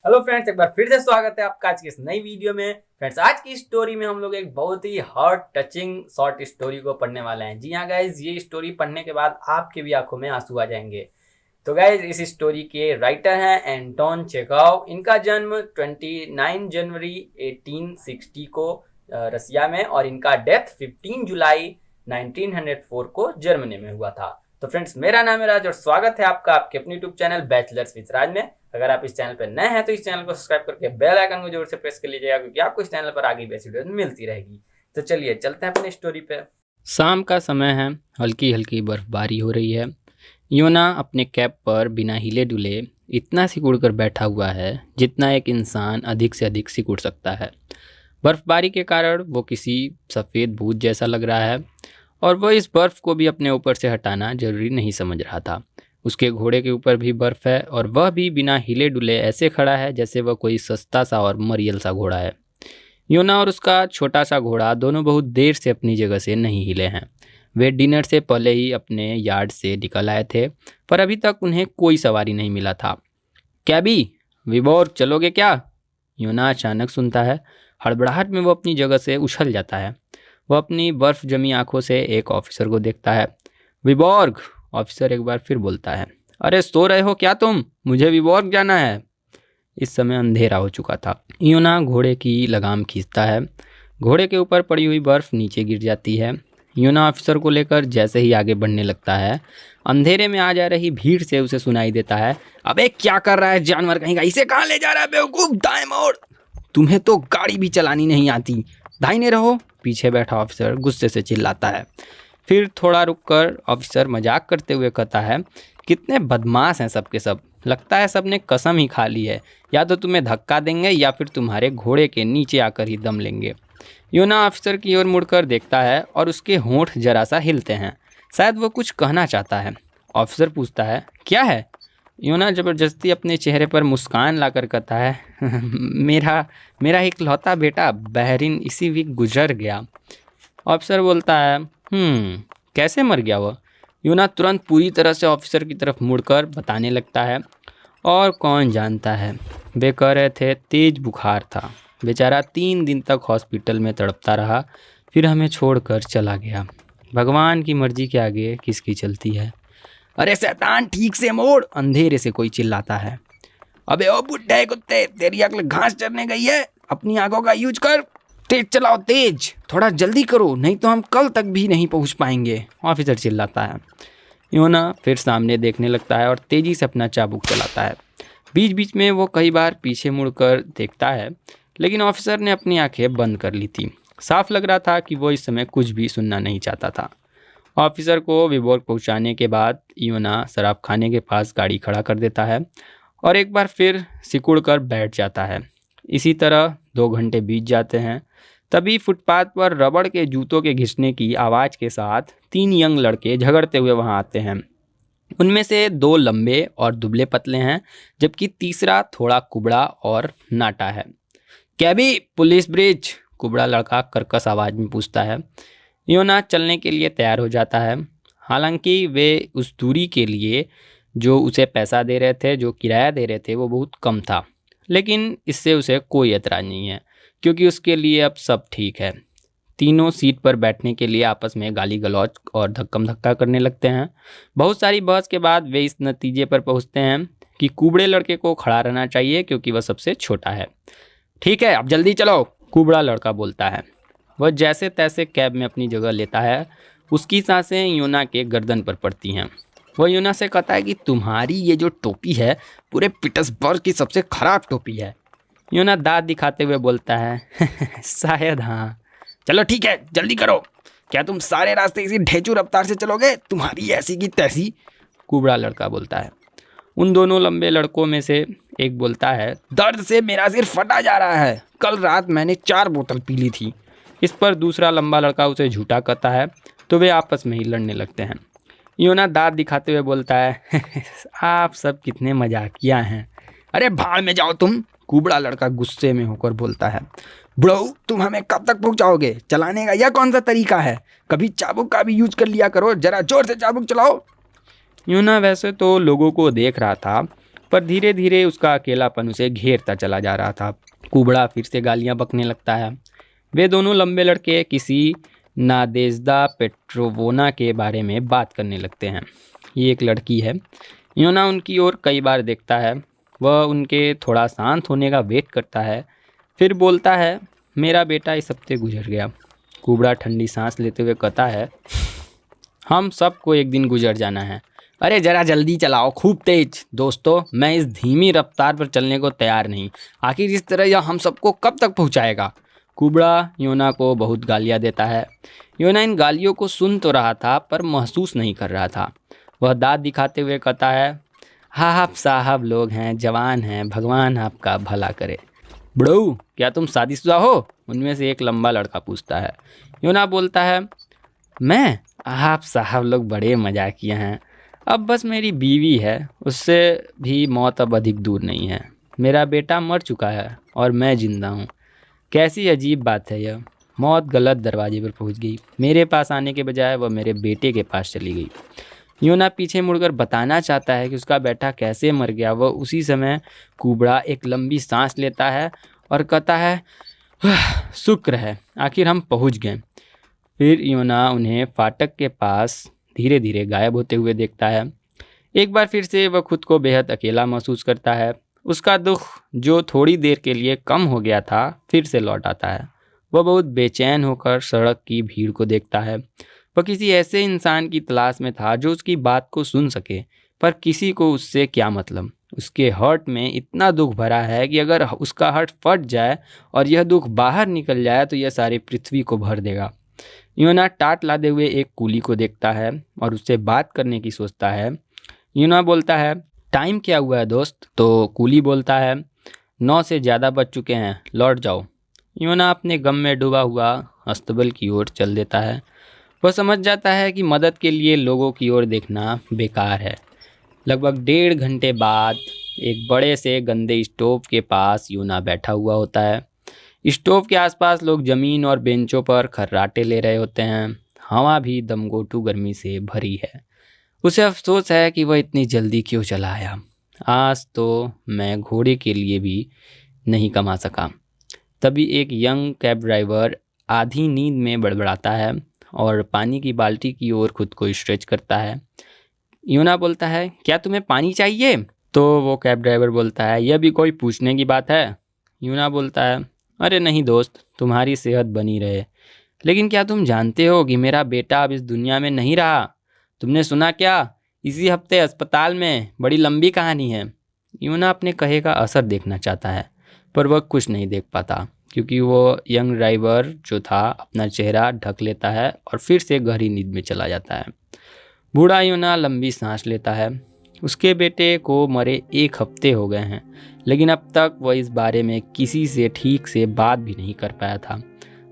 Hello friends, एक बार फिर से स्वागत है आपका आज की इस नई वीडियो में। फ्रेंड्स, आज की स्टोरी में हम लोग एक बहुत ही हार्ट टचिंग शॉर्ट स्टोरी को पढ़ने वाले हैं। जी हाँ गाइज, ये स्टोरी पढ़ने के बाद आपके भी आंखों में आंसू आ जाएंगे। तो गाइज, इस स्टोरी के राइटर हैं एंटोन चेखव। इनका जन्म 29 जनवरी 1860 को रसिया में और इनका डेथ 15 जुलाई 1904 को जर्मनी में हुआ था। तो फ्रेंड्स, मेरा नाम है राज और स्वागत है आपका आपके अपने यूट्यूब चैनल बैचलर्स विद राज में। अगर आप इस चैनल पर नए हैं तो इस चैनल को सब्सक्राइब करके बेल आइकन को जरूर से प्रेस कर लीजिएगा, क्योंकि आपको इस चैनल पर आगे भी ऐसी वीडियो मिलती रहेगी। तो चलिए चलते हैं अपनी स्टोरी पे। शाम का समय है। हल्की हल्की बर्फबारी हो रही है। योना अपने कैप पर बिना हिले डुले इतना सिकुड़ कर बैठा हुआ है जितना एक इंसान अधिक से अधिक सिकुड़ सकता है। बर्फबारी के कारण वो किसी सफ़ेद भूत जैसा लग रहा है और वह इस बर्फ़ को भी अपने ऊपर से हटाना जरूरी नहीं समझ रहा था। उसके घोड़े के ऊपर भी बर्फ़ है और वह भी बिना हिले डुले ऐसे खड़ा है जैसे वह कोई सस्ता सा और मरियल सा घोड़ा है। योना और उसका छोटा सा घोड़ा दोनों बहुत देर से अपनी जगह से नहीं हिले हैं। वे डिनर से पहले ही अपने यार्ड से निकल आए थे, पर अभी तक उन्हें कोई सवारी नहीं मिला था। कैबी, विबोर चलोगे क्या? योना अचानक सुनता है। हड़बड़ाहट में वो अपनी जगह से उछल जाता है। वह अपनी बर्फ जमी आंखों से एक ऑफिसर को देखता है। विबोर्ग, ऑफिसर एक बार फिर बोलता है। अरे सो रहे हो क्या तुम? मुझे विबोर्ग जाना है। इस समय अंधेरा हो चुका था। योना घोड़े की लगाम खींचता है। घोड़े के ऊपर पड़ी हुई बर्फ नीचे गिर जाती है। योना ऑफिसर को लेकर जैसे ही आगे बढ़ने लगता है, अंधेरे में आ जा रही भीड़ से उसे सुनाई देता है, अबे क्या कर रहा है जानवर कहीं का? इसे कहाँ ले जा रहा है बेवकूफ? दाएं मोड़। तुम्हें तो गाड़ी भी चलानी नहीं आती, दाहिने रहो। पीछे बैठा ऑफिसर गुस्से से चिल्लाता है। फिर थोड़ा रुककर ऑफिसर मजाक करते हुए कहता है, कितने बदमाश हैं सब के सब। लगता है सबने कसम ही खा ली है, या तो तुम्हें धक्का देंगे या फिर तुम्हारे घोड़े के नीचे आकर ही दम लेंगे। योना ऑफिसर की ओर मुड़कर देखता है और उसके होंठ जरा सा हिलते हैं। शायद वो कुछ कहना चाहता है। ऑफिसर पूछता है, क्या है? योना जबरदस्ती अपने चेहरे पर मुस्कान लाकर कहता है, मेरा इकलौता बेटा बहरीन इसी वीक गुजर गया। ऑफिसर बोलता है, कैसे मर गया वह? योना तुरंत पूरी तरह से ऑफिसर की तरफ मुड़कर बताने लगता है, और कौन जानता है, वे कह रहे थे तेज बुखार था। बेचारा 3 दिन तक हॉस्पिटल में तड़पता रहा, फिर हमें छोड़कर चला गया। भगवान की मर्जी के आगे किसकी चलती है। अरे शैतान, ठीक से मोड़, अंधेरे से कोई चिल्लाता है। अबे ओ बुड्ढे कुत्ते, तेरी अक्ल घास चरने गई है? अपनी आंखों का यूज कर, तेज चलाओ, तेज, थोड़ा जल्दी करो, नहीं तो हम कल तक भी नहीं पहुंच पाएंगे। ऑफिसर चिल्लाता है। योना फिर सामने देखने लगता है और तेजी से अपना चाबुक चलाता है। बीच बीच में वो कई बार पीछे मुड़कर देखता है, लेकिन ऑफिसर ने अपनी आंखें बंद कर ली थी। साफ लग रहा था कि वो इस समय कुछ भी सुनना नहीं चाहता था। ऑफिसर को विबोर्ग पहुंचाने के बाद योना शराब खाने के पास गाड़ी खड़ा कर देता है और एक बार फिर सिकुड़ कर बैठ जाता है। इसी तरह 2 घंटे बीत जाते हैं। तभी फुटपाथ पर रबड़ के जूतों के घिसने की आवाज़ के साथ 3 यंग लड़के झगड़ते हुए वहां आते हैं। उनमें से 2 लंबे और दुबले पतले हैं, जबकि तीसरा थोड़ा कुबड़ा और नाटा है। कैबी, पुलिस ब्रिज, कुबड़ा लड़का कर्कश आवाज़ में पूछता है। योना चलने के लिए तैयार हो जाता है। हालांकि वे उस दूरी के लिए जो उसे पैसा दे रहे थे, जो किराया दे रहे थे, वो बहुत कम था, लेकिन इससे उसे कोई एतराज़ नहीं है, क्योंकि उसके लिए अब सब ठीक है। तीनों सीट पर बैठने के लिए आपस में गाली गलौज और धक्कम धक्का करने लगते हैं। बहुत सारी बहस के बाद वे इस नतीजे पर पहुंचते हैं कि कुबड़े लड़के को खड़ा रहना चाहिए, क्योंकि वह सबसे छोटा है। ठीक है, अब जल्दी चलो, कुबड़ा लड़का बोलता है। वह जैसे तैसे कैब में अपनी जगह लेता है। उसकी सांसें योना के गर्दन पर पड़ती हैं। वह योना से कहता है कि तुम्हारी ये जो टोपी है पूरे पीटर्सबर्ग की सबसे खराब टोपी है। योना दांत दिखाते हुए बोलता है, शायद हाँ। चलो ठीक है, जल्दी करो। क्या तुम सारे रास्ते इसी ढेंचू रफ्तार से चलोगे? तुम्हारी ऐसी की तैसी, कुबड़ा लड़का बोलता है। उन दोनों लंबे लड़कों में से एक बोलता है, दर्द से मेरा सिर फटा जा रहा है, कल रात मैंने 4 बोतल पी ली थी। इस पर दूसरा लंबा लड़का उसे झूठा कहता है, तो वे आपस में ही लड़ने लगते हैं। योना दांत दिखाते हुए बोलता है, आप सब कितने मजाकिया हैं। अरे भाड़ में जाओ तुम, कुबड़ा लड़का गुस्से में होकर बोलता है। ब्रो, तुम हमें कब तक पहुंचाओगे? चलाने का यह कौन सा तरीका है? कभी चाबुक का भी यूज कर लिया करो, जरा जोर से चाबुक चलाओ। योना वैसे तो लोगों को देख रहा था पर धीरे धीरे उसका अकेलापन उसे घेरता चला जा रहा था। कुबड़ा फिर से गालियाँ बकने लगता है। वे दोनों लंबे लड़के किसी नादेज़्दा पेट्रोवोना के बारे में बात करने लगते हैं। ये एक लड़की है। योना उनकी ओर कई बार देखता है। वह उनके थोड़ा शांत होने का वेट करता है, फिर बोलता है, मेरा बेटा इस हफ्ते गुजर गया। कुबड़ा ठंडी सांस लेते हुए कहता है, हम सबको एक दिन गुजर जाना है। अरे जरा जल्दी चलाओ, खूब तेज। दोस्तों, मैं इस धीमी रफ्तार पर चलने को तैयार नहीं। आखिर इस तरह यह हम सबको कब तक पहुंचाएगा? कुबड़ा योना को बहुत गालियां देता है। योना इन गालियों को सुन तो रहा था पर महसूस नहीं कर रहा था। वह दांत दिखाते हुए कहता है, हाँ आप साहब लोग हैं, जवान हैं, भगवान आपका भला करे। बड़ू, क्या तुम शादीशुदा हो? उनमें से एक लंबा लड़का पूछता है। योना बोलता है, मैं? आप साहब लोग बड़े मजाकिया हैं। अब बस मेरी बीवी है, उससे भी मौत अब अधिक दूर नहीं है। मेरा बेटा मर चुका है और मैं जिंदा हूँ। कैसी अजीब बात है यह। मौत गलत दरवाजे पर पहुँच गई। मेरे पास आने के बजाय वह मेरे बेटे के पास चली गई। योना पीछे मुड़कर बताना चाहता है कि उसका बेटा कैसे मर गया। वह उसी समय कुबड़ा एक लंबी सांस लेता है और कहता है, शुक्र है, आखिर हम पहुँच गए। फिर योना उन्हें फाटक के पास धीरे धीरे गायब होते हुए देखता है। एक बार फिर से वह खुद को बेहद अकेला महसूस करता है। उसका दुख जो थोड़ी देर के लिए कम हो गया था फिर से लौट आता है। वह बहुत बेचैन होकर सड़क की भीड़ को देखता है। वह किसी ऐसे इंसान की तलाश में था जो उसकी बात को सुन सके, पर किसी को उससे क्या मतलब। उसके हर्ट में इतना दुख भरा है कि अगर उसका हर्ट फट जाए और यह दुख बाहर निकल जाए तो यह सारी पृथ्वी को भर देगा। योना टाट लादे हुए एक कूली को देखता है और उससे बात करने की सोचता है। योना बोलता है, टाइम क्या हुआ है दोस्त? तो कूली बोलता है, 9 से ज़्यादा बज चुके हैं, लौट जाओ। योना अपने गम में डूबा हुआ अस्तबल की ओर चल देता है। वह समझ जाता है कि मदद के लिए लोगों की ओर देखना बेकार है। लगभग 1.5 घंटे बाद एक बड़े से गंदे स्टोव के पास योना बैठा हुआ होता है। स्टोव के आसपास लोग जमीन और बेंचों पर खर्राटे ले रहे होते हैं। हवा भी दमघोंटू गर्मी से भरी है। उसे अफसोस है कि वह इतनी जल्दी क्यों चला आया। आज तो मैं घोड़े के लिए भी नहीं कमा सका। तभी एक यंग कैब ड्राइवर आधी नींद में बड़बड़ाता है और पानी की बाल्टी की ओर खुद को स्ट्रेच करता है। योना बोलता है, क्या तुम्हें पानी चाहिए? तो वो कैब ड्राइवर बोलता है, यह भी कोई पूछने की बात है? योना बोलता है, अरे नहीं दोस्त, तुम्हारी सेहत बनी रहे। लेकिन क्या तुम जानते हो कि मेरा बेटा अब इस दुनिया में नहीं रहा? तुमने सुना क्या? इसी हफ्ते अस्पताल में। बड़ी लंबी कहानी है। योना अपने कहे का असर देखना चाहता है पर वह कुछ नहीं देख पाता क्योंकि वो यंग ड्राइवर जो था अपना चेहरा ढक लेता है और फिर से गहरी नींद में चला जाता है। बूढ़ा योना लंबी सांस लेता है। उसके बेटे को मरे 1 हफ्ते हो गए हैं, लेकिन अब तक वह इस बारे में किसी से ठीक से बात भी नहीं कर पाया था।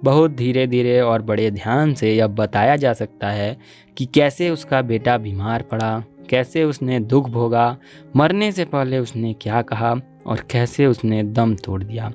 बहुत धीरे धीरे और बड़े ध्यान से यह बताया जा सकता है कि कैसे उसका बेटा बीमार पड़ा, कैसे उसने दुख भोगा, मरने से पहले उसने क्या कहा और कैसे उसने दम तोड़ दिया।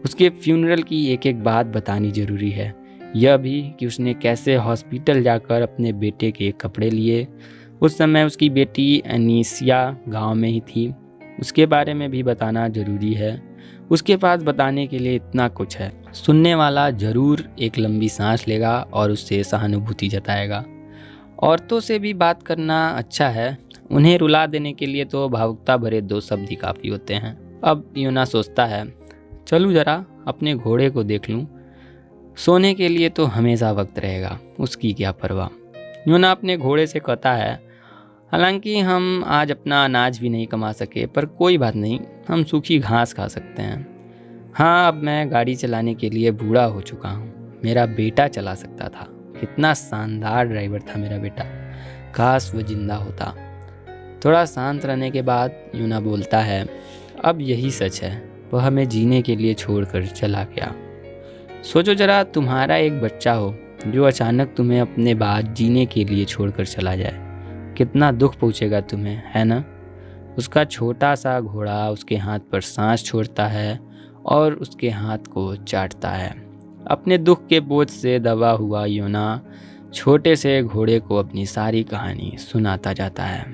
उसके फ्यूनरल की एक एक बात बतानी जरूरी है। यह भी कि उसने कैसे हॉस्पिटल जाकर अपने बेटे के कपड़े लिए। उस समय उसकी बेटी एनीसिया गांव में ही थी। उसके बारे में भी बताना जरूरी है। उसके पास बताने के लिए इतना कुछ है। सुनने वाला जरूर एक लंबी सांस लेगा और उससे सहानुभूति जताएगा। औरतों से भी बात करना अच्छा है। उन्हें रुला देने के लिए तो भावुकता भरे 2 शब्द ही काफ़ी होते हैं। अब योना सोचता है, चलूँ जरा अपने घोड़े को देख लूँ। सोने के लिए तो हमेशा वक्त रहेगा, उसकी क्या परवाह। योना अपने घोड़े से कहता है, हालांकि हम आज अपना अनाज भी नहीं कमा सके, पर कोई बात नहीं, हम सूखी घास खा सकते हैं। हाँ, अब मैं गाड़ी चलाने के लिए बूढ़ा हो चुका हूँ। मेरा बेटा चला सकता था। कितना शानदार ड्राइवर था मेरा बेटा। काश वो जिंदा होता। थोड़ा शांत रहने के बाद योना बोलता है, अब यही सच है, वह हमें जीने के लिए छोड़कर चला गया। सोचो जरा, तुम्हारा एक बच्चा हो जो अचानक तुम्हें अपने बाद जीने के लिए छोड़कर चला जाए। कितना दुख पहुँचेगा तुम्हें, है ना? उसका छोटा सा घोड़ा उसके हाथ पर सांस छोड़ता है और उसके हाथ को चाटता है। अपने दुख के बोझ से दबा हुआ योना छोटे से घोड़े को अपनी सारी कहानी सुनाता जाता है।